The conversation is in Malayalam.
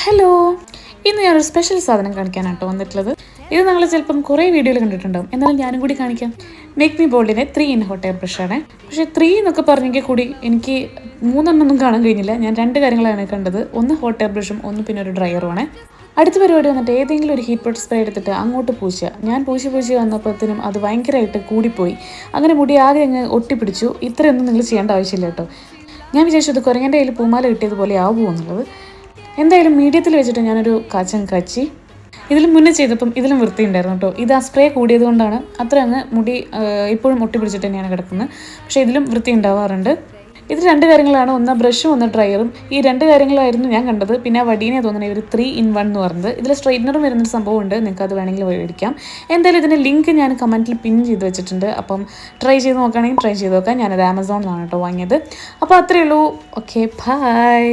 ഹലോ, ഇന്ന് ഞാനൊരു സ്പെഷ്യൽ സാധനം കാണിക്കാനാണ് കേട്ടോ വന്നിട്ടുള്ളത്. ഇത് നിങ്ങൾ ചിലപ്പം കുറേ വീഡിയോയിൽ കണ്ടിട്ടുണ്ടാവും, എന്നാലും ഞാനും കൂടി കാണിക്കാം. മേക്ക് മീ ബോൾഡിൻ്റെ 3 in ഹോട്ട് എയർ ബ്രഷാണ്. പക്ഷേ 3 എന്നൊക്കെ പറഞ്ഞെങ്കിൽ കൂടി എനിക്ക് 3 കാണാൻ കഴിഞ്ഞില്ല. ഞാൻ 2 കാര്യങ്ങളാണ് കണ്ടത്. ഒന്ന് ഹോട്ട് എയർ ബ്രഷും ഒന്ന് പിന്നെ ഒരു ഡ്രയറുമാണ്. അടുത്ത പരിപാടി വന്നിട്ട് ഏതെങ്കിലും ഒരു ഹീറ്റ് പ്രോട്ട് സ്പ്രേ എടുത്തിട്ട് അങ്ങോട്ട് പൂശുക. ഞാൻ പൂശി വന്നപ്പോഴത്തേനും അത് ഭയങ്കരമായിട്ട് കൂടിപ്പോയി. അങ്ങനെ മുടി ആകെ അങ്ങ് ഒട്ടിപ്പിടിച്ചു. ഇത്രയൊന്നും നിങ്ങൾ ചെയ്യേണ്ട ആവശ്യമില്ല കേട്ടോ. ഞാൻ വിചാരിച്ചത് കുരങ്ങൻ്റെ കയ്യിൽ പൂമാല കിട്ടിയതുപോലെ ആവുമോ എന്നുള്ളത്. എന്തായാലും മീഡിയത്തിൽ വെച്ചിട്ട് ഞാനൊരു കാച്ചം കാച്ചി. ഇതിലും മുന്നേ ചെയ്തപ്പം ഇതിലും വൃത്തിയുണ്ടായിരുന്നു കേട്ടോ. ഇത് ആ സ്പ്രേ കൂടിയത് കൊണ്ടാണ് അത്ര അങ്ങ് മുടി ഇപ്പോഴും ഒട്ടിപ്പിടിച്ചിട്ട് തന്നെയാണ് കിടക്കുന്നത്. പക്ഷേ ഇതിലും വൃത്തി ഉണ്ടാവാറുണ്ട്. ഇത് 2 കാര്യങ്ങളാണ്, ഒന്ന് ബ്രഷും ഒന്ന് ഡ്രയറും. ഈ 2 കാര്യങ്ങളായിരുന്നു ഞാൻ കണ്ടത്. പിന്നെ വടീനെ തോന്നുന്നത് ഒരു 3 in 1 എന്ന് പറഞ്ഞത്. ഇതിൽ സ്ട്രെയിറ്റ്നറും വരുന്നൊരു സംഭവമുണ്ട്, നിങ്ങൾക്ക് അത് വേണമെങ്കിൽ മേടിക്കാം. എന്തായാലും ഇതിൻ്റെ ലിങ്ക് ഞാൻ കമൻറ്റിൽ പിൻ ചെയ്ത് വെച്ചിട്ടുണ്ട്. അപ്പം ട്രൈ ചെയ്ത് നോക്കുകയാണെങ്കിൽ ട്രൈ ചെയ്ത് നോക്കാം. ഞാനത് ആമസോണിലാണ് കേട്ടോ വാങ്ങിയത്. അപ്പോൾ അത്രയേ ഉള്ളൂ. Okay, by.